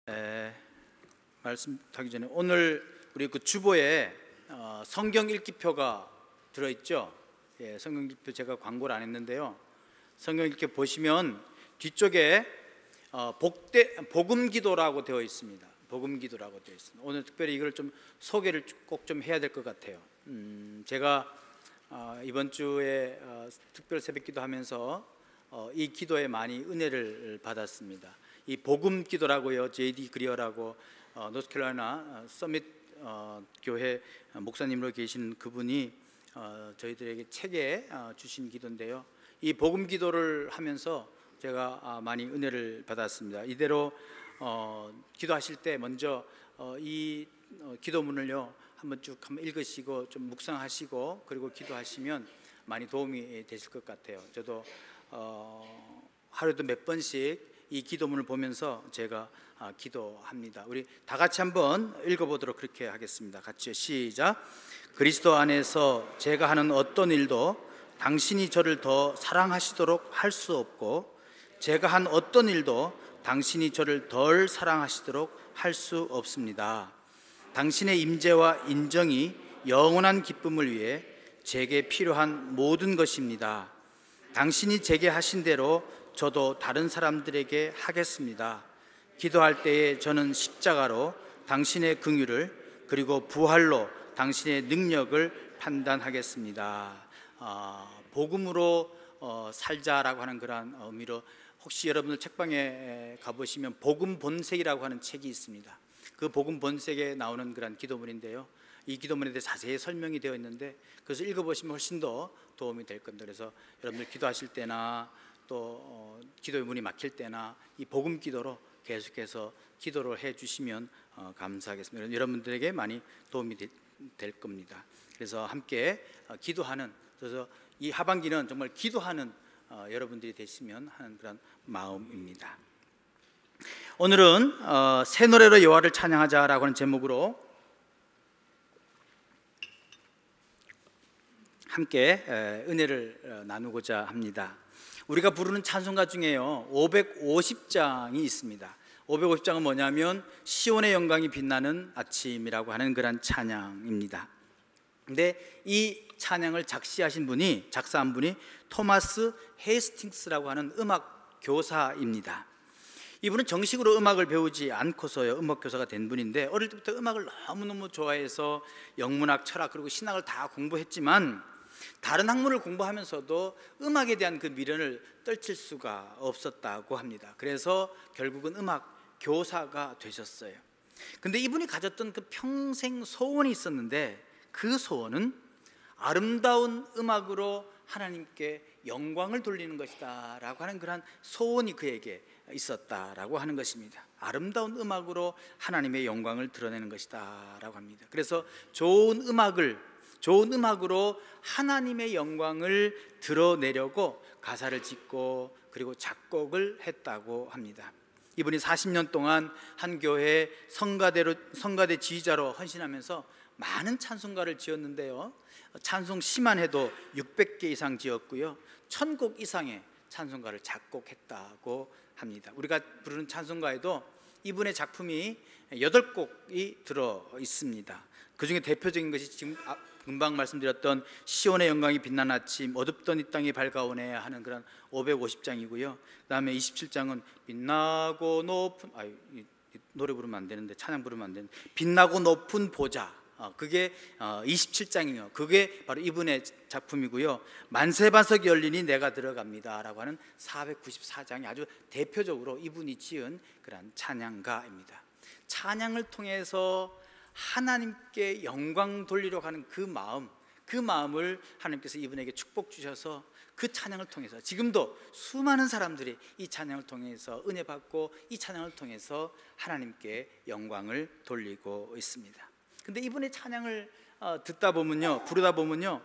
에, 말씀하기 전에 오늘 우리 그 주보에 성경 읽기표가 들어있죠. 예, 성경 읽기표 제가 광고를 안 했는데요. 성경 읽기표 보시면 뒤쪽에 복음기도라고 되어 있습니다. 복음기도라고 되어 있습니다. 오늘 특별히 이걸 좀 소개를 꼭 좀 해야 될 것 같아요. 제가 이번 주에 특별 새벽기도 하면서 이 기도에 많이 은혜를 받았습니다. 이 복음 기도라고요. J.D. 그리어라고 노스캐롤라이나 서밋 교회 목사님으로 계신 그분이 저희들에게 책에 주신 기도인데요. 이 복음 기도를 하면서 제가 많이 은혜를 받았습니다. 이대로 기도하실 때 먼저 이 기도문을요 한번 쭉 한번 읽으시고 좀 묵상하시고 그리고 기도하시면 많이 도움이 되실 것 같아요. 저도 하루에도 몇 번씩 이 기도문을 보면서 제가 기도합니다. 우리 다 같이 한번 읽어보도록 그렇게 하겠습니다. 같이 시작. 그리스도 안에서 제가 하는 어떤 일도 당신이 저를 더 사랑하시도록 할 수 없고, 제가 한 어떤 일도 당신이 저를 덜 사랑하시도록 할 수 없습니다. 당신의 임재와 인정이 영원한 기쁨을 위해 제게 필요한 모든 것입니다. 당신이 제게 하신 대로 저도 다른 사람들에게 하겠습니다. 기도할 때에 저는 십자가로 당신의 긍휼을 그리고 부활로 당신의 능력을 판단하겠습니다. 복음으로 살자라고 하는 그런 의미로 혹시 여러분들 책방에 가보시면 복음 본색이라고 하는 책이 있습니다. 그 복음 본색에 나오는 그런 기도문인데요. 이 기도문에 대해 자세히 설명이 되어 있는데 그래서 읽어보시면 훨씬 더 도움이 될 겁니다. 그래서 여러분들 기도하실 때나 또 기도의 문이 막힐 때나 이 복음 기도로 계속해서 기도를 해주시면 감사하겠습니다. 여러분들에게 많이 도움이 될 겁니다. 그래서 함께 기도하는, 그래서 이 하반기는 정말 기도하는 여러분들이 되시면 하는 그런 마음입니다. 오늘은 새 노래로 여호와를 찬양하자라고 하는 제목으로 함께 은혜를 나누고자 합니다. 우리가 부르는 찬송가 중에요 550장이 있습니다. 550장은 뭐냐면 시온의 영광이 빛나는 아침이라고 하는 그런 찬양입니다. 근데 이 찬양을 작사한 분이 토마스 헤이스팅스라고 하는 음악 교사입니다. 이분은 정식으로 음악을 배우지 않고서요 음악 교사가 된 분인데, 어릴 때부터 음악을 너무너무 좋아해서 영문학, 철학 그리고 신학을 다 공부했지만 다른 학문을 공부하면서도 음악에 대한 그 미련을 떨칠 수가 없었다고 합니다. 그래서 결국은 음악 교사가 되셨어요. 근데 이분이 가졌던 그 평생 소원이 있었는데, 그 소원은 아름다운 음악으로 하나님께 영광을 돌리는 것이다 라고 하는 그런 소원이 그에게 있었다라고 하는 것입니다. 아름다운 음악으로 하나님의 영광을 드러내는 것이다 라고 합니다. 그래서 좋은 음악으로 하나님의 영광을 드러내려고 가사를 짓고 그리고 작곡을 했다고 합니다. 이분이 40년 동안 한 교회 성가대 지휘자로 헌신하면서 많은 찬송가를 지었는데요, 찬송 시만 해도 600개 이상 지었고요 1000곡 이상의 찬송가를 작곡했다고 합니다. 우리가 부르는 찬송가에도 이분의 작품이 8곡이 들어 있습니다. 그 중에 대표적인 것이 지금 금방 말씀드렸던 시온의 영광이 빛나는 아침, 어둡던 이 땅이 밝아오네 하는 그런 550장이고요 그 다음에 27장은 빛나고 높은, 노래 부르면 안 되는데 찬양 부르면 안 되는데 빛나고 높은 보좌, 그게 27장이요 그게 바로 이분의 작품이고요 만세반석이 열리니 내가 들어갑니다 라고 하는 494장이 아주 대표적으로 이분이 지은 그런 찬양가입니다. 찬양을 통해서 하나님께 영광 돌리려고 하는 그 마음을 하나님께서 이분에게 축복 주셔서 그 찬양을 통해서 지금도 수많은 사람들이 이 찬양을 통해서 은혜 받고 이 찬양을 통해서 하나님께 영광을 돌리고 있습니다. 근데 이분의 찬양을 듣다 보면요, 부르다 보면요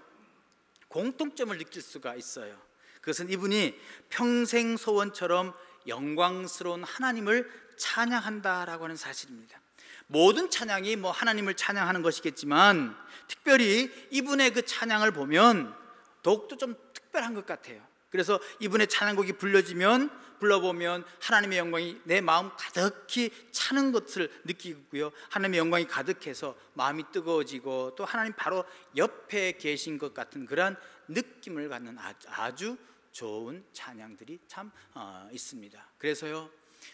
공통점을 느낄 수가 있어요. 그것은 이분이 평생 소원처럼 영광스러운 하나님을 찬양한다라고 하는 사실입니다. 모든 찬양이 하나님을 찬양하는 것이겠지만 특별히 이분의 그 찬양을 보면 더욱더 좀 특별한 것 같아요. 그래서 이분의 찬양곡이 불려지면 불러보면 하나님의 영광이 내 마음 가득히 차는 것을 느끼고요, 하나님의 영광이 가득해서 마음이 뜨거워지고 또 하나님 바로 옆에 계신 것 같은 그러한 느낌을 갖는 아주 좋은 찬양들이 참 있습니다. 그래서요,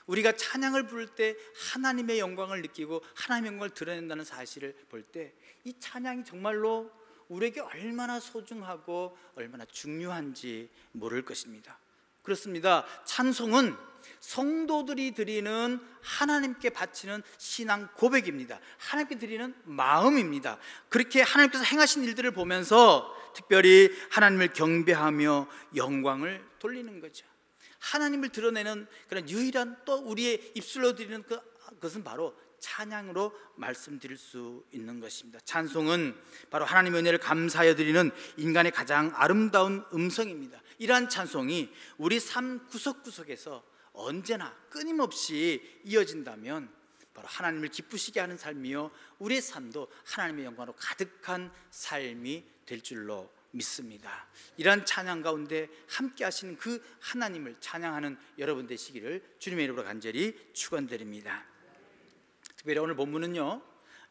우리가 찬양을 부를 때 하나님의 영광을 느끼고 하나님의 영광을 드러낸다는 사실을 볼 때 이 찬양이 정말로 우리에게 얼마나 소중하고 얼마나 중요한지 모를 것입니다. 그렇습니다. 찬송은 성도들이 드리는, 하나님께 바치는 신앙 고백입니다. 하나님께 드리는 마음입니다. 그렇게 하나님께서 행하신 일들을 보면서 특별히 하나님을 경배하며 영광을 돌리는 거죠. 하나님을 드러내는 그런 유일한 또 우리의 입술로 드리는 그것은 바로 찬양으로 말씀드릴 수 있는 것입니다. 찬송은 바로 하나님의 은혜를 감사하여 드리는 인간의 가장 아름다운 음성입니다. 이러한 찬송이 우리 삶 구석구석에서 언제나 끊임없이 이어진다면 바로 하나님을 기쁘시게 하는 삶이요, 우리의 삶도 하나님의 영광으로 가득한 삶이 될 줄로 믿습니다. 이러한 찬양 가운데 함께 하시는 그 하나님을 찬양하는 여러분 되시기를 주님의 이름으로 간절히 축원드립니다. 특별히 오늘 본문은요,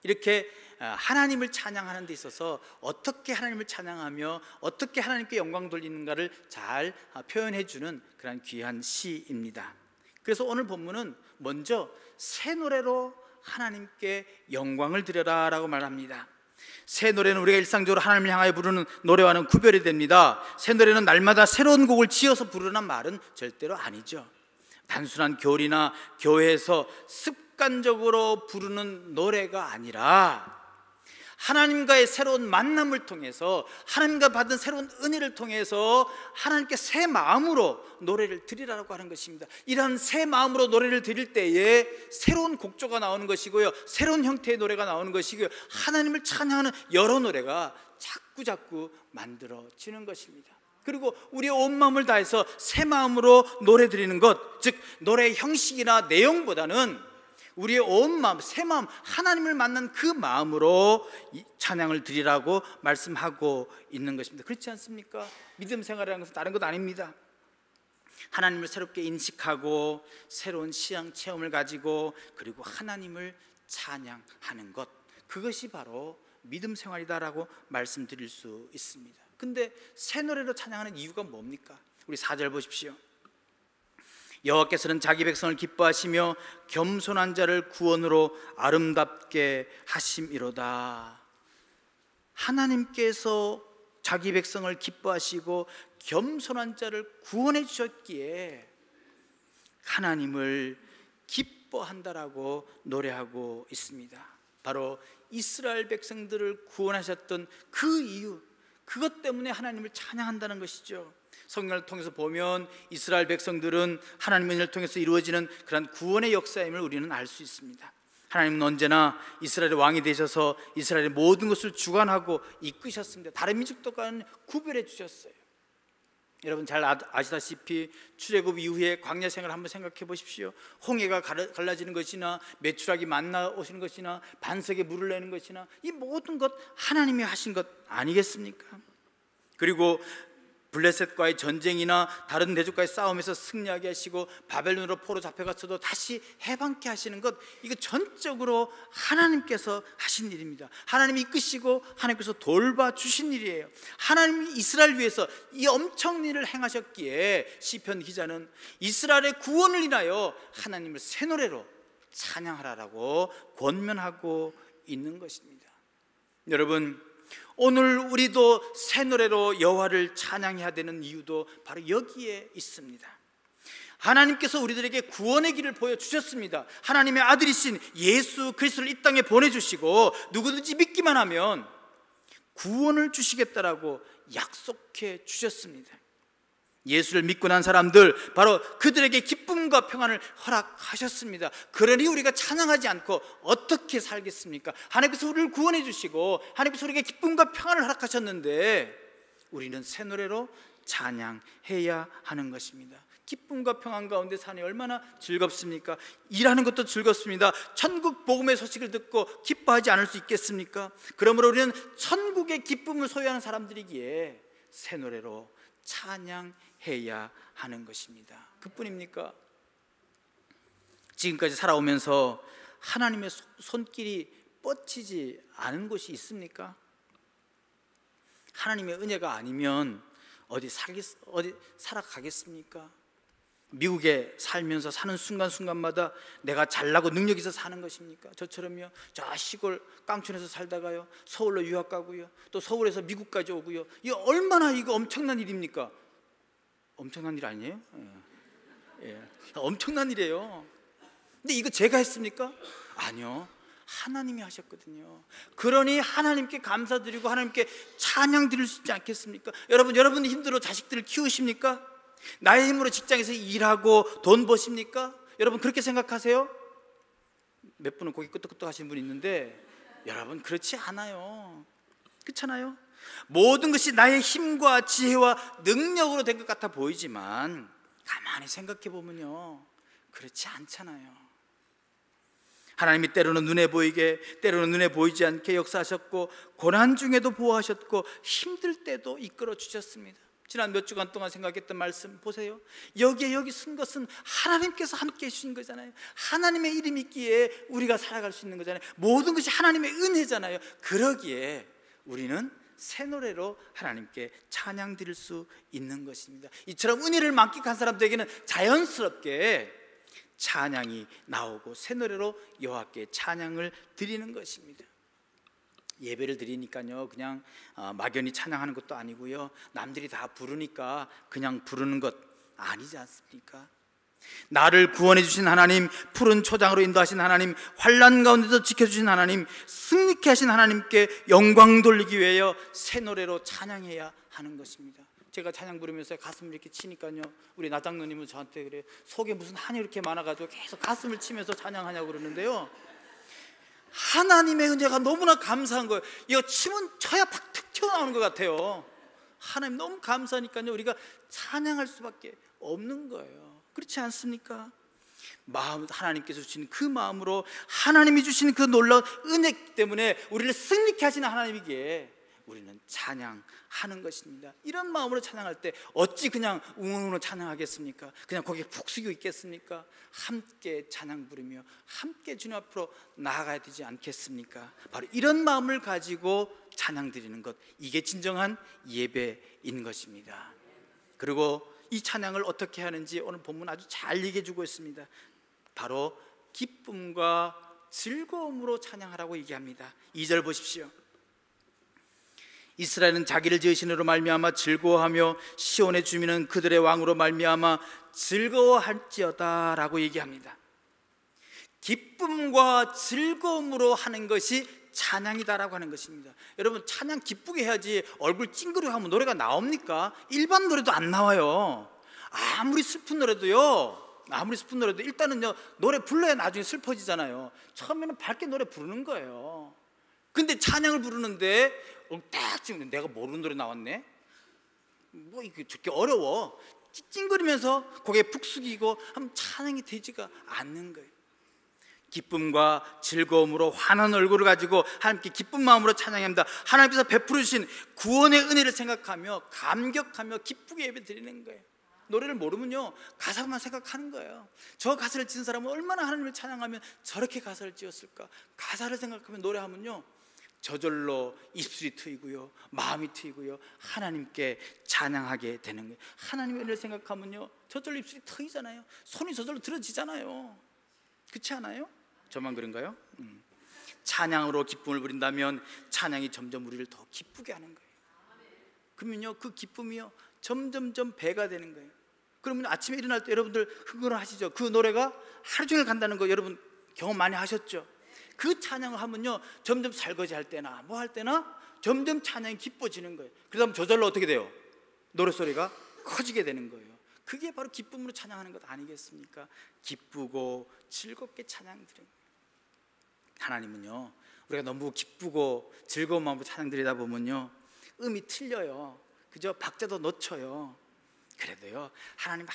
이렇게 하나님을 찬양하는 데 있어서 어떻게 하나님을 찬양하며 어떻게 하나님께 영광 돌리는가를 잘 표현해 주는 그런 귀한 시입니다. 그래서 오늘 본문은 먼저 새 노래로 하나님께 영광을 드려라 라고 말합니다. 새 노래는 우리가 일상적으로 하나님을 향하여 부르는 노래와는 구별이 됩니다. 새 노래는 날마다 새로운 곡을 지어서 부르는 말은 절대로 아니죠. 단순한 교리나 교회에서 습관적으로 부르는 노래가 아니라 하나님과의 새로운 만남을 통해서, 하나님과 받은 새로운 은혜를 통해서 하나님께 새 마음으로 노래를 드리라고 하는 것입니다. 이러한 새 마음으로 노래를 드릴 때에 새로운 곡조가 나오는 것이고요, 새로운 형태의 노래가 나오는 것이고요, 하나님을 찬양하는 여러 노래가 자꾸 만들어지는 것입니다. 그리고 우리의 온 마음을 다해서 새 마음으로 노래 드리는 것, 즉 노래의 형식이나 내용보다는 우리의 온 마음, 새 마음, 하나님을 만난 그 마음으로 찬양을 드리라고 말씀하고 있는 것입니다. 그렇지 않습니까? 믿음 생활이라는 것은 다른 것 아닙니다. 하나님을 새롭게 인식하고 새로운 신앙 체험을 가지고 그리고 하나님을 찬양하는 것, 그것이 바로 믿음 생활이다라고 말씀드릴 수 있습니다. 근데 새 노래로 찬양하는 이유가 뭡니까? 우리 4절 보십시오. 여호와께서는 자기 백성을 기뻐하시며 겸손한 자를 구원으로 아름답게 하심이로다. 하나님께서 자기 백성을 기뻐하시고 겸손한 자를 구원해 주셨기에 하나님을 기뻐한다라고 노래하고 있습니다. 바로 이스라엘 백성들을 구원하셨던 그 이유, 그것 때문에 하나님을 찬양한다는 것이죠. 성경을 통해서 보면 이스라엘 백성들은 하나님의 은혜를 통해서 이루어지는 그런 구원의 역사임을 우리는 알 수 있습니다. 하나님은 언제나 이스라엘의 왕이 되셔서 이스라엘의 모든 것을 주관하고 이끄셨습니다. 다른 민족들과는 구별해 주셨어요. 여러분 잘 아시다시피 출애굽 이후에 광야 생활을 한번 생각해 보십시오. 홍해가 갈라지는 것이나 메추라기 만나 오시는 것이나 반석에 물을 내는 것이나 이 모든 것 하나님이 하신 것 아니겠습니까? 그리고 블레셋과의 전쟁이나 다른 대적과의 싸움에서 승리하게 하시고 바벨론으로 포로 잡혀갔어도 다시 해방케 하시는 것, 이거 전적으로 하나님께서 하신 일입니다. 하나님이 이끄시고 하나님께서 돌봐주신 일이에요. 하나님이 이스라엘 위해서 이 엄청난 일을 행하셨기에 시편 기자는 이스라엘의 구원을 인하여 하나님을 새 노래로 찬양하라라고 권면하고 있는 것입니다. 여러분, 오늘 우리도 새 노래로 여호와를 찬양해야 되는 이유도 바로 여기에 있습니다. 하나님께서 우리들에게 구원의 길을 보여주셨습니다. 하나님의 아들이신 예수 그리스도를 이 땅에 보내주시고 누구든지 믿기만 하면 구원을 주시겠다라고 약속해 주셨습니다. 예수를 믿고 난 사람들, 바로 그들에게 기쁨과 평안을 허락하셨습니다. 그러니 우리가 찬양하지 않고 어떻게 살겠습니까? 하나님께서 우리를 구원해 주시고 하나님께서 우리에게 기쁨과 평안을 허락하셨는데 우리는 새 노래로 찬양해야 하는 것입니다. 기쁨과 평안 가운데 사니 얼마나 즐겁습니까? 일하는 것도 즐겁습니다. 천국 복음의 소식을 듣고 기뻐하지 않을 수 있겠습니까? 그러므로 우리는 천국의 기쁨을 소유하는 사람들이기에 새 노래로 찬양해야 하는 것입니다. 그뿐입니까? 지금까지 살아오면서 하나님의 손길이 뻗치지 않은 곳이 있습니까? 하나님의 은혜가 아니면 어디 살아가겠습니까? 미국에 살면서 사는 순간순간마다 내가 잘나고 능력 있어 사는 것입니까? 저처럼요, 저 시골 깡촌에서 살다가요 서울로 유학 가고요, 또 서울에서 미국까지 오고요. 이거 얼마나 이거 엄청난 일입니까? 엄청난 일 아니에요? 예. 엄청난 일이에요. 근데 이거 제가 했습니까? 아니요, 하나님이 하셨거든요. 그러니 하나님께 감사드리고 하나님께 찬양 드릴 수 있지 않겠습니까? 여러분이 힘들어 자식들을 키우십니까? 나의 힘으로 직장에서 일하고 돈 버십니까? 여러분 그렇게 생각하세요? 몇 분은 고개 끄덕끄덕 하시는 분이 있는데 여러분 그렇지 않아요. 그렇잖아요? 모든 것이 나의 힘과 지혜와 능력으로 된 것 같아 보이지만 가만히 생각해 보면요, 그렇지 않잖아요. 하나님이 때로는 눈에 보이게, 때로는 눈에 보이지 않게 역사하셨고, 고난 중에도 보호하셨고, 힘들 때도 이끌어 주셨습니다. 지난 몇 주간 동안 생각했던 말씀 보세요. 여기 쓴 것은 하나님께서 함께 해주신 거잖아요. 하나님의 이름이 있기에 우리가 살아갈 수 있는 거잖아요. 모든 것이 하나님의 은혜잖아요. 그러기에 우리는 새 노래로 하나님께 찬양 드릴 수 있는 것입니다. 이처럼 은혜를 만끽한 사람들에게는 자연스럽게 찬양이 나오고 새 노래로 여호와께 찬양을 드리는 것입니다. 예배를 드리니까요, 그냥 막연히 찬양하는 것도 아니고요, 남들이 다 부르니까 그냥 부르는 것 아니지 않습니까? 나를 구원해 주신 하나님, 푸른 초장으로 인도하신 하나님, 환난 가운데서 지켜주신 하나님, 승리케 하신 하나님께 영광 돌리기 위하여 새 노래로 찬양해야 하는 것입니다. 제가 찬양 부르면서 가슴을 이렇게 치니까요, 우리 나장로님은 저한테 그래요. 속에 무슨 한이 이렇게 많아가지고 계속 가슴을 치면서 찬양하냐고 그러는데요, 하나님의 은혜가 너무나 감사한 거예요. 이거 치면 쳐야 팍 튀어나오는 것 같아요. 하나님 너무 감사하니까요, 우리가 찬양할 수밖에 없는 거예요. 그렇지 않습니까? 하나님께서 주신 그 마음으로, 하나님이 주신 그 놀라운 은혜 때문에 우리를 승리케 하시는 하나님이기에 우리는 찬양하는 것입니다. 이런 마음으로 찬양할 때 어찌 그냥 웅웅으로 찬양하겠습니까? 그냥 거기에 푹 숙이고 있겠습니까? 함께 찬양 부르며 함께 주님 앞으로 나아가야 되지 않겠습니까? 바로 이런 마음을 가지고 찬양 드리는 것, 이게 진정한 예배인 것입니다. 그리고 이 찬양을 어떻게 하는지 오늘 본문 아주 잘 얘기해 주고 있습니다. 바로 기쁨과 즐거움으로 찬양하라고 얘기합니다. 2절 보십시오. 이스라엘은 자기를 지으신 이로 말미암아 즐거워하며 시온의 주민은 그들의 왕으로 말미암아 즐거워할지어다 라고 얘기합니다. 기쁨과 즐거움으로 하는 것이 찬양이다라고 하는 것입니다. 여러분, 찬양 기쁘게 해야지 얼굴 찡그리고 하면 노래가 나옵니까? 일반 노래도 안 나와요. 아무리 슬픈 노래도요, 일단은요, 노래 불러야 나중에 슬퍼지잖아요. 처음에는 밝게 노래 부르는 거예요. 근데 찬양을 부르는데 딱 지금 내가 모르는 노래 나왔네? 뭐 이게 저렇게 어려워. 찡찡거리면서 고개 푹 숙이고 하면 찬양이 되지가 않는 거예요. 기쁨과 즐거움으로 환한 얼굴을 가지고 하나님께 기쁜 마음으로 찬양해야 합니다. 하나님께서 베풀어 주신 구원의 은혜를 생각하며 감격하며 기쁘게 예배 드리는 거예요. 노래를 모르면요, 가사만 생각하는 거예요. 저 가사를 지은 사람은 얼마나 하나님을 찬양하면 저렇게 가사를 지었을까? 가사를 생각하면 노래하면요, 저절로 입술이 트이고요, 마음이 트이고요, 하나님께 찬양하게 되는 거예요. 하나님의 은혜를 생각하면요, 저절로 입술이 트이잖아요. 손이 저절로 들어지잖아요. 그렇지 않아요? 저만 그런가요? 찬양으로 기쁨을 부린다면 찬양이 점점 우리를 더 기쁘게 하는 거예요. 그러면요, 그 기쁨이요 점점점 배가 되는 거예요. 그러면 아침에 일어날 때 여러분들 흥얼하시죠? 그 노래가 하루 종일 간다는 거 여러분 경험 많이 하셨죠? 그 찬양을 하면요, 점점 설거지 할 때나 뭐 할 때나 점점 찬양이 기뻐지는 거예요. 그러다 저절로 어떻게 돼요? 노랫소리가 커지게 되는 거예요. 그게 바로 기쁨으로 찬양하는 것 아니겠습니까? 기쁘고 즐겁게 찬양 드립니다. 하나님은요, 우리가 너무 기쁘고 즐거운 마음으로 찬양 드리다 보면요, 음이 틀려요. 그죠? 박자도 놓쳐요. 그래도요, 하나님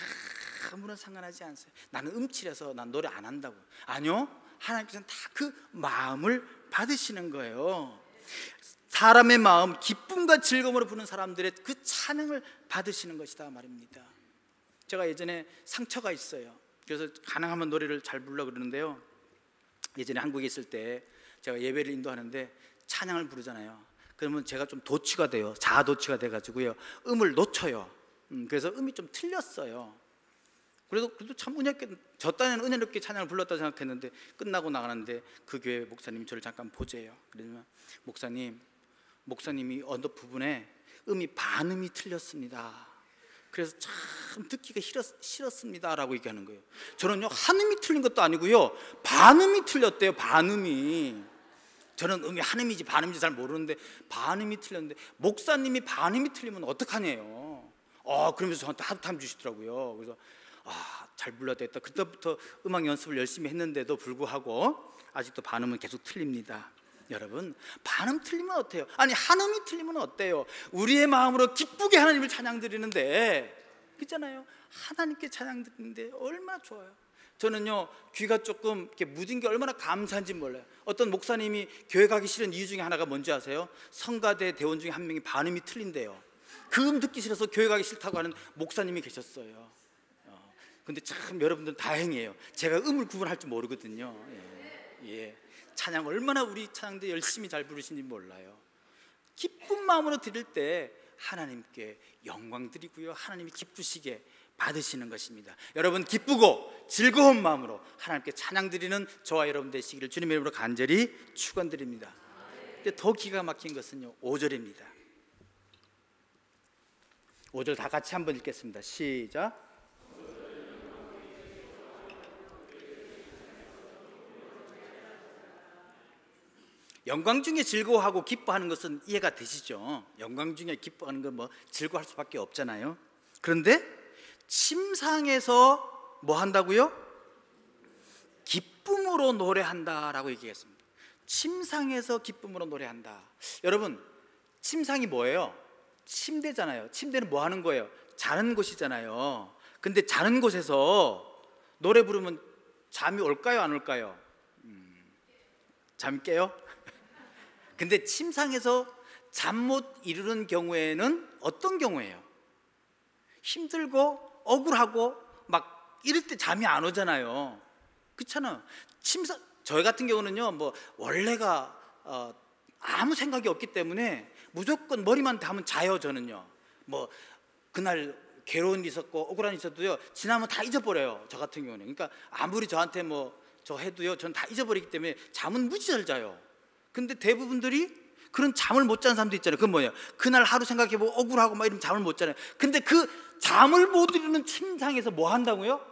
아무런 상관하지 않으세요. 나는 음칠해서 난 노래 안 한다고. 아니요, 하나님께서는 다 그 마음을 받으시는 거예요. 사람의 마음, 기쁨과 즐거움으로 부르는 사람들의 그 찬양을 받으시는 것이다 말입니다. 제가 예전에 상처가 있어요. 그래서 가능하면 노래를 잘 부르려 그러는데요, 예전에 한국에 있을 때 제가 예배를 인도하는데 찬양을 부르잖아요. 그러면 제가 좀 도취가 돼요. 자아도취가 돼가지고요, 음을 놓쳐요. 그래서 음이 좀 틀렸어요. 그래도 참 은혜롭게, 저 딴에는 은혜롭게 찬양을 불렀다고 생각했는데, 끝나고 나가는데 그 교회 목사님이 저를 잠깐 보재요. 그러면 목사님이 어느 부분에 음이 반음이 틀렸습니다. 그래서 참 듣기가 싫었습니다 라고 얘기하는 거예요. 저는요, 한음이 틀린 것도 아니고요, 반음이 틀렸대요. 반음이. 저는 음이 한음이지 반음인지 잘 모르는데 반음이 틀렸는데, 목사님이 반음이 틀리면 어떡하냐요. 그러면서 저한테 하드타임 주시더라고요. 그래서 잘 불러야 되겠다. 그때부터 음악 연습을 열심히 했는데도 불구하고 아직도 반음은 계속 틀립니다. 여러분, 반음 틀리면 어때요? 아니, 한음이 틀리면 어때요? 우리의 마음으로 기쁘게 하나님을 찬양 드리는데, 그렇잖아요. 하나님께 찬양 드리는데 얼마나 좋아요. 저는요, 귀가 조금 이렇게 묻은 게 얼마나 감사한지 몰라요. 어떤 목사님이 교회 가기 싫은 이유 중에 하나가 뭔지 아세요? 성가대 대원 중에 한 명이 반음이 틀린대요. 그 음 듣기 싫어서 교회 가기 싫다고 하는 목사님이 계셨어요. 근데 참 여러분들 다행이에요. 제가 음을 구분할 줄 모르거든요. 예. 찬양 얼마나 우리 찬양들 열심히 잘 부르시는지 몰라요. 기쁜 마음으로 드릴 때 하나님께 영광 드리고요, 하나님이 기쁘시게 받으시는 것입니다. 여러분, 기쁘고 즐거운 마음으로 하나님께 찬양 드리는 저와 여러분 되시기를 주님의 이름으로 간절히 축원드립니다. 근데 더 기가 막힌 것은요, 5절입니다. 5절 다 같이 한번 읽겠습니다. 시작. 영광 중에 즐거워하고 기뻐하는 것은 이해가 되시죠? 영광 중에 기뻐하는 건 뭐 즐거워할 수밖에 없잖아요. 그런데 침상에서 뭐 한다고요? 기쁨으로 노래한다라고 얘기했습니다. 침상에서 기쁨으로 노래한다. 여러분, 침상이 뭐예요? 침대잖아요. 침대는 뭐 하는 거예요? 자는 곳이잖아요. 근데 자는 곳에서 노래 부르면 잠이 올까요, 안 올까요? 잠이 깨요? 근데 침상에서 잠 못 이루는 경우에는 어떤 경우예요? 힘들고 억울하고 막 이럴 때 잠이 안 오잖아요. 그렇잖아요. 저희 같은 경우는요, 뭐 원래가 아무 생각이 없기 때문에 무조건 머리만 대면 자요. 저는요, 뭐 그날 괴로운 일이 있었고 억울한 일이 있어도요, 지나면 다 잊어버려요. 저 같은 경우는. 그러니까 아무리 저한테 뭐 저 해도요, 전 다 잊어버리기 때문에 잠은 무지 잘 자요. 근데 대부분들이 그런 잠을 못 자는 사람도 있잖아요. 그건 뭐예요? 그날 하루 생각해보고 억울하고 막 이러면 잠을 못 자요. 근데 그 잠을 못 이루는 침상에서 뭐 한다고요?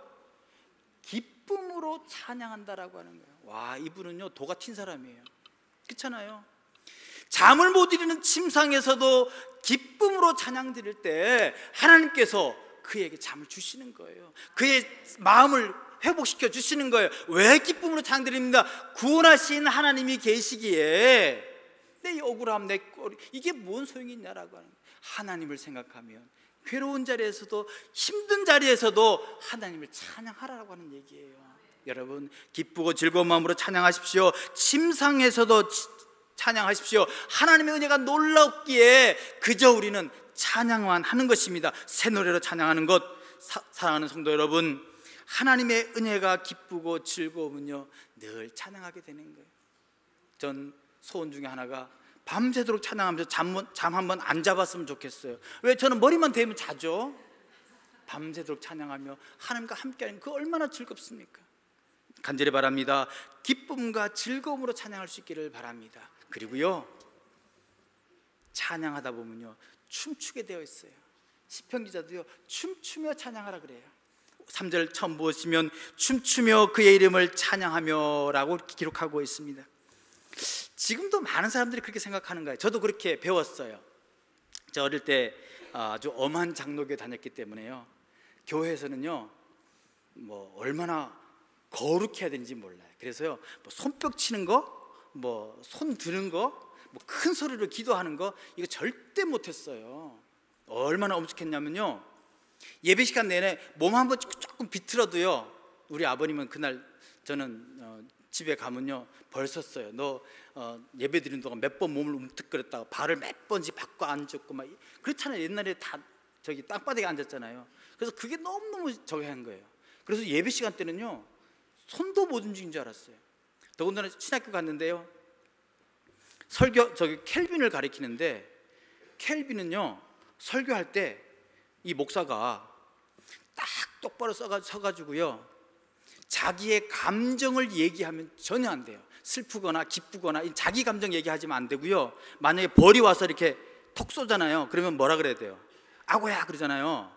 기쁨으로 찬양한다라고 하는 거예요. 와, 이분은요, 도가 튄 사람이에요. 그렇잖아요. 잠을 못 이루는 침상에서도 기쁨으로 찬양 드릴 때 하나님께서 그에게 잠을 주시는 거예요. 그의 마음을 회복시켜 주시는 거예요. 왜 기쁨으로 찬양 드립니다? 구원하신 하나님이 계시기에 내 억울함, 내 꼴, 이게 뭔 소용이 있냐라고 하는 거예요. 하나님을 생각하면 괴로운 자리에서도 힘든 자리에서도 하나님을 찬양하라고 하는 얘기예요. 여러분, 기쁘고 즐거운 마음으로 찬양하십시오. 침상에서도 찬양하십시오. 하나님의 은혜가 놀랍기에 그저 우리는 찬양만 하는 것입니다. 새 노래로 찬양하는 것. 사랑하는 성도 여러분, 하나님의 은혜가 기쁘고 즐거우면요, 늘 찬양하게 되는 거예요. 전 소원 중에 하나가 밤새도록 찬양하면서 잠 한 번 안 잡았으면 좋겠어요. 왜? 저는 머리만 대면 자죠. 밤새도록 찬양하며 하나님과 함께하는 그 얼마나 즐겁습니까? 간절히 바랍니다. 기쁨과 즐거움으로 찬양할 수 있기를 바랍니다. 그리고요, 찬양하다 보면요, 춤추게 되어 있어요. 시편 기자도요, 춤추며 찬양하라 그래요. 3절 처음 보시면 춤추며 그의 이름을 찬양하며 라고 기록하고 있습니다. 지금도 많은 사람들이 그렇게 생각하는 거예요. 저도 그렇게 배웠어요. 저 어릴 때 아주 엄한 장로교에 다녔기 때문에요, 교회에서는요, 뭐 얼마나 거룩해야 되는지 몰라요. 그래서요, 뭐 손뼉 치는 거, 뭐 손 드는 거, 뭐 큰 소리로 기도하는 거, 이거 절대 못했어요. 얼마나 엄숙했냐면요, 예배 시간 내내 몸 한번 조금 비틀어도요, 우리 아버님은 그날 저는 집에 가면요 벌썼어요. 너 예배 드리는 동안 몇 번 몸을 움트거렸다가 발을 몇 번씩 바꿔 앉았고 막 그렇잖아요. 옛날에 다 저기 땅바닥에 앉았잖아요. 그래서 그게 너무너무 저기 한 거예요. 그래서 예배 시간 때는요 손도 못 움직인 줄 알았어요. 더군다나 신학교 갔는데요, 저기 켈빈을 가리키는데, 켈빈은요 설교할 때 이 목사가 딱 똑바로 서가지고요 자기의 감정을 얘기하면 전혀 안 돼요. 슬프거나 기쁘거나 자기 감정 얘기하지면 안 되고요. 만약에 벌이 와서 이렇게 톡 쏘잖아요. 그러면 뭐라 그래야 돼요? 아고야 그러잖아요.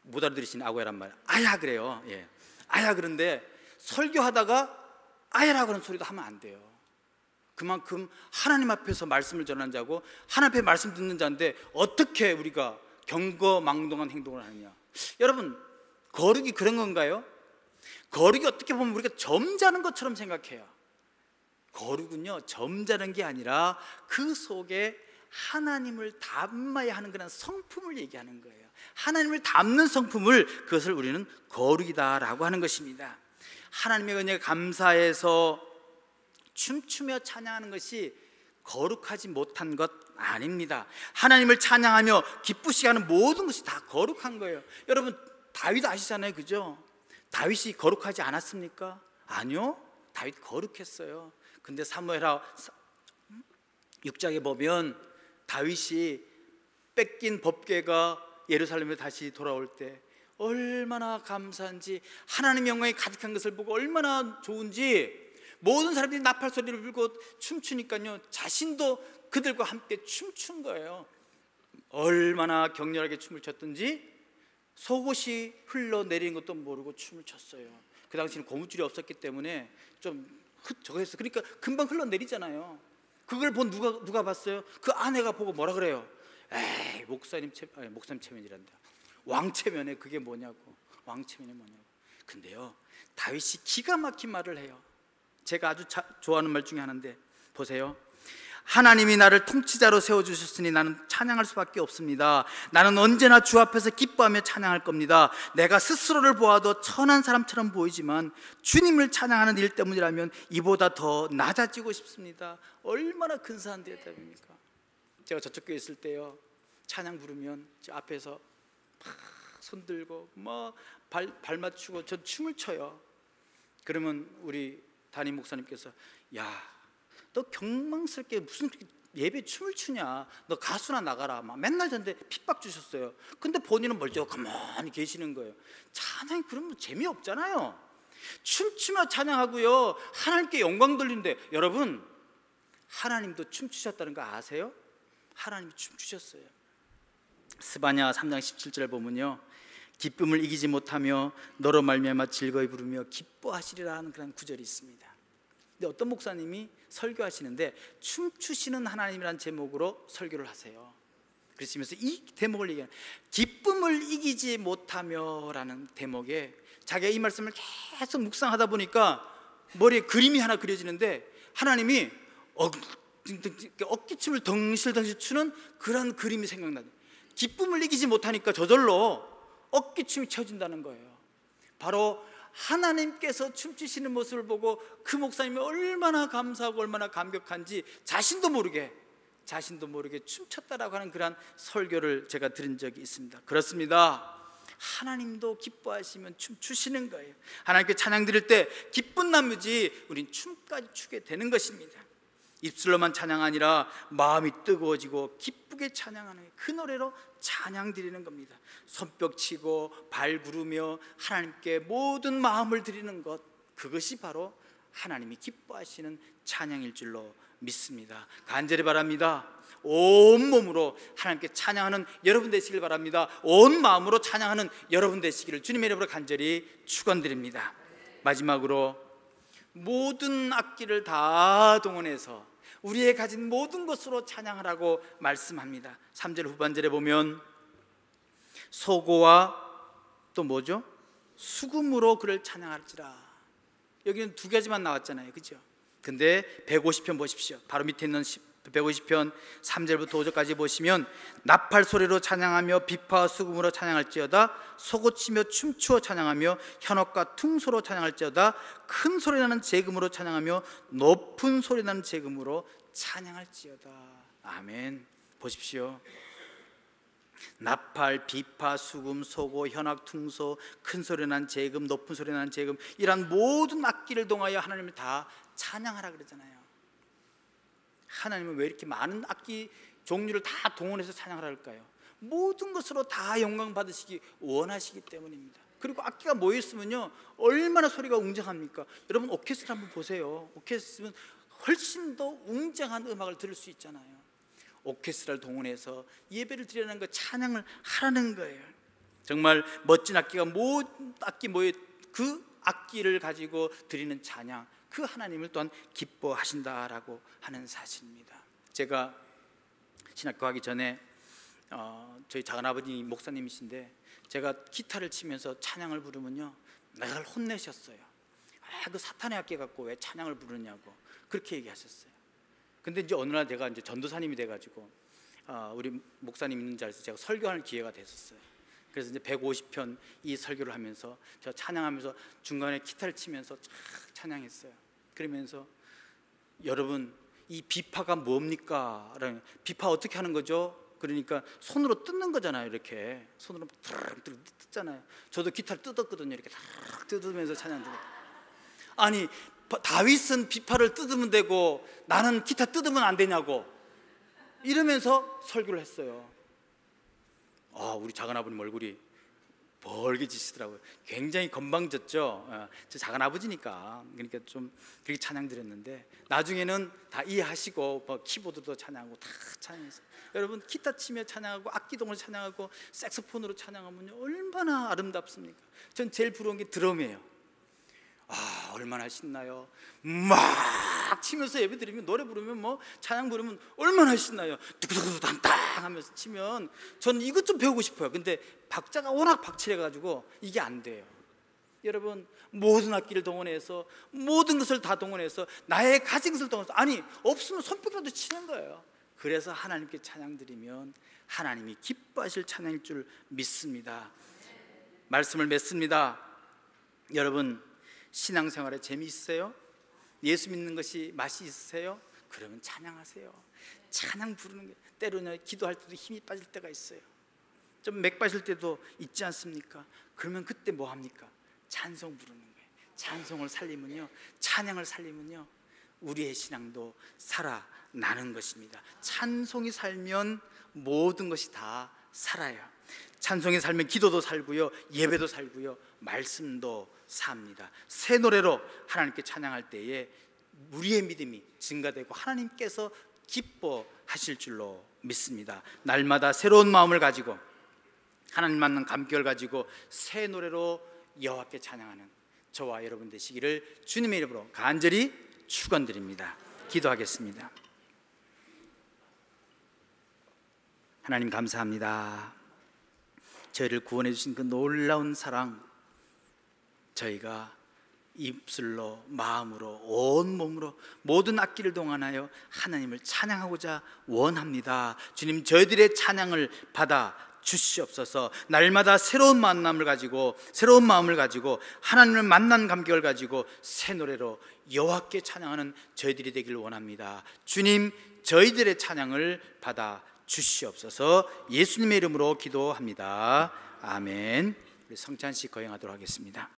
못 알아들으시는 아고야란 말, 아야 그래요. 예, 아야. 그런데 설교하다가 아야라고 하는 소리도 하면 안 돼요. 그만큼 하나님 앞에서 말씀을 전하는 자고 하나님 앞에 말씀 듣는 자인데 어떻게 우리가 경거망동한 행동을 하느냐. 여러분, 거룩이 그런 건가요? 거룩이 어떻게 보면 우리가 점잖은 것처럼 생각해요. 거룩은요 점잖은 게 아니라 그 속에 하나님을 담아야 하는 그런 성품을 얘기하는 거예요. 하나님을 담는 성품을, 그것을 우리는 거룩이다라고 하는 것입니다. 하나님의 은혜에 감사해서 춤추며 찬양하는 것이 거룩하지 못한 것 아닙니다. 하나님을 찬양하며 기쁘시게 하는 모든 것이 다 거룩한 거예요. 여러분, 다윗 아시잖아요, 그죠? 다윗이 거룩하지 않았습니까? 아니요, 다윗 거룩했어요. 근데 사무엘하 6장에 보면 다윗이 뺏긴 법궤가 예루살렘에 다시 돌아올 때 얼마나 감사한지, 하나님의 영광이 가득한 것을 보고 얼마나 좋은지 모든 사람들이 나팔 소리를 불고 춤추니까요 자신도 그들과 함께 춤춘 거예요. 얼마나 격렬하게 춤을 췄든지 속옷이 흘러내리는 것도 모르고 춤을 췄어요. 그 당시에는 고무줄이 없었기 때문에 좀 저거 했어요. 그러니까 금방 흘러내리잖아요. 그걸 본 누가 봤어요? 그 아내가 보고 뭐라 그래요? 에이, 목사님 체면이란다. 왕체면에 그게 뭐냐고. 왕체면이 뭐냐고. 근데요 다윗이 기가 막힌 말을 해요. 제가 아주 좋아하는 말 중에 하나인데 보세요. 하나님이 나를 통치자로 세워주셨으니 나는 찬양할 수밖에 없습니다. 나는 언제나 주 앞에서 기뻐하며 찬양할 겁니다. 내가 스스로를 보아도 천한 사람처럼 보이지만 주님을 찬양하는 일 때문이라면 이보다 더 낮아지고 싶습니다. 얼마나 근사한 대답입니까? 제가 저쪽 교회 있을 때요 찬양 부르면 저 앞에서 막 손들고 뭐 발 맞추고 저 춤을 춰요. 그러면 우리 담임 목사님께서, 야, 너 경망스럽게 무슨 예배 춤을 추냐, 너 가수나 나가라, 막 맨날 저한테 핍박 주셨어요. 근데 본인은 멀쩡히 가만히 계시는 거예요. 찬양이 그러면 재미없잖아요. 춤추며 찬양하고요 하나님께 영광 돌리는데, 여러분 하나님도 춤추셨다는 거 아세요? 하나님이 춤추셨어요. 스바냐 3장 17절에 보면요 기쁨을 이기지 못하며 너로 말미암아 즐거이 부르며 기뻐하시리라 하는 그런 구절이 있습니다. 근데 어떤 목사님이 설교하시는데 춤추시는 하나님이라는 제목으로 설교를 하세요. 그러시면서 이 대목을 얘기해요. 기쁨을 이기지 못하며 라는 대목에 자기가 이 말씀을 계속 묵상하다 보니까 머리에 그림이 하나 그려지는데, 하나님이 어깨춤을 덩실덩실 추는 그런 그림이 생각나요. 기쁨을 이기지 못하니까 저절로 어깨춤이 쳐진다는 거예요. 바로 하나님께서 춤추시는 모습을 보고 그 목사님이 얼마나 감사하고 얼마나 감격한지 자신도 모르게 춤췄다라고 하는 그런 설교를 제가 들은 적이 있습니다. 그렇습니다. 하나님도 기뻐하시면 춤추시는 거예요. 하나님께 찬양 드릴 때 기쁜 나머지 우린 춤까지 추게 되는 것입니다. 입술로만 찬양 아니라 마음이 뜨거워지고 기쁘게 찬양하는 그 노래로 찬양 드리는 겁니다. 손뼉 치고 발 구르며 하나님께 모든 마음을 드리는 것, 그것이 바로 하나님이 기뻐하시는 찬양일 줄로 믿습니다. 간절히 바랍니다. 온 몸으로 하나님께 찬양하는 여러분 되시길 바랍니다. 온 마음으로 찬양하는 여러분 되시기를 주님의 이름으로 간절히 축원드립니다. 마지막으로 모든 악기를 다 동원해서 우리의 가진 모든 것으로 찬양하라고 말씀합니다. 3절 후반절에 보면 소고와 또 뭐죠? 수금으로 그를 찬양할지라. 여기는 두 가지만 나왔잖아요, 그죠? 근데 150편 보십시오. 바로 밑에 있는 150편 3절부터 5절까지 보시면 나팔 소리로 찬양하며 비파와 수금으로 찬양할지어다, 소고치며 춤추어 찬양하며 현옥과 퉁소로 찬양할지어다, 큰 소리나는 제금으로 찬양하며 높은 소리나는 제금으로 찬양할지어다. 아멘. 보십시오. 나팔, 비파, 수금, 소고, 현악, 퉁소, 큰 소리 난 재금, 높은 소리 난 재금, 이러한 모든 악기를 동하여 하나님을 다 찬양하라 그러잖아요. 하나님은 왜 이렇게 많은 악기 종류를 다 동원해서 찬양하라 할까요? 모든 것으로 다 영광 받으시기 원하시기 때문입니다. 그리고 악기가 모여 있으면요, 얼마나 소리가 웅장합니까? 여러분 오케스트라 한번 보세요. 오케스트라는 훨씬 더 웅장한 음악을 들을 수 있잖아요. 오케스트라를 동원해서 예배를 드리라는 거, 찬양을 하라는 거예요. 정말 멋진 악기가 모든 악기 모여 그 악기를 가지고 드리는 찬양, 그 하나님을 또한 기뻐하신다라고 하는 사실입니다. 제가 신학교 가기 전에 저희 작은아버지 목사님이신데, 제가 기타를 치면서 찬양을 부르면요, 나를 혼내셨어요. 그 사탄의 악기 갖고 왜 찬양을 부르냐고 그렇게 얘기하셨어요. 근데 이제 어느 날 제가 이제 전도사님이 돼가지고 우리 목사님 있는 자리에서 제가 설교할 기회가 됐었어요. 그래서 이제 150편 이 설교를 하면서 제가 찬양하면서 중간에 기타를 치면서 찬양했어요. 그러면서 여러분, 이 비파가 뭡니까? 비파 어떻게 하는 거죠? 그러니까 손으로 뜯는 거잖아요. 이렇게 손으로 뜯잖아요. 저도 기타를 뜯었거든요. 이렇게 뜯으면서 찬양 들어요. 아니, 다윗은 비파를 뜯으면 되고 나는 기타 뜯으면 안 되냐고 이러면서 설교를 했어요. 우리 작은아버님 얼굴이 벌게지시더라고요. 굉장히 건방졌죠. 제 작은아버지니까. 그러니까 좀 그렇게 찬양 드렸는데, 나중에는 다 이해하시고 키보드도 찬양하고 다 찬양했어요. 여러분, 기타 치며 찬양하고 악기동을 찬양하고 색소폰으로 찬양하면요, 얼마나 아름답습니까? 전 제일 부러운 게 드럼이에요. 얼마나 신나요. 막 치면서 예배 드리면, 노래 부르면 뭐 찬양 부르면 얼마나 신나요. 뚜구두구두당땅 하면서 치면 저는 이것 좀 배우고 싶어요. 근데 박자가 워낙 박칠해가지고 이게 안 돼요. 여러분, 모든 악기를 동원해서, 모든 것을 다 동원해서, 나의 가진 것을 동원해서, 아니 없으면 손뼉이라도 치는 거예요. 그래서 하나님께 찬양 드리면 하나님이 기뻐하실 찬양일 줄 믿습니다. 말씀을 맺습니다. 여러분, 신앙생활에 재미있어요? 예수 믿는 것이 맛이 있으세요? 그러면 찬양하세요. 찬양 부르는 게, 때로는 기도할 때도 힘이 빠질 때가 있어요. 좀 맥 빠질 때도 있지 않습니까? 그러면 그때 뭐 합니까? 찬송 부르는 거예요. 찬송을 살리면요, 찬양을 살리면요, 우리의 신앙도 살아나는 것입니다. 찬송이 살면 모든 것이 다 살아요. 찬송이 살면 기도도 살고요, 예배도 살고요, 말씀도 삽니다. 새 노래로 하나님께 찬양할 때에 우리의 믿음이 증가되고 하나님께서 기뻐하실 줄로 믿습니다. 날마다 새로운 마음을 가지고, 하나님 만난 감격을 가지고 새 노래로 여호와께 찬양하는 저와 여러분 되시기를 주님의 이름으로 간절히 축원드립니다. 기도하겠습니다. 하나님 감사합니다. 저희를 구원해 주신 그 놀라운 사랑, 저희가 입술로, 마음으로, 온몸으로 모든 악기를 동원하여 하나님을 찬양하고자 원합니다. 주님, 저희들의 찬양을 받아 주시옵소서. 날마다 새로운 만남을 가지고, 새로운 마음을 가지고, 하나님을 만난 감격을 가지고 새 노래로 여호와께 찬양하는 저희들이 되길 원합니다. 주님, 저희들의 찬양을 받아 주시옵소서. 예수님의 이름으로 기도합니다. 아멘. 우리 성찬식 거행하도록 하겠습니다.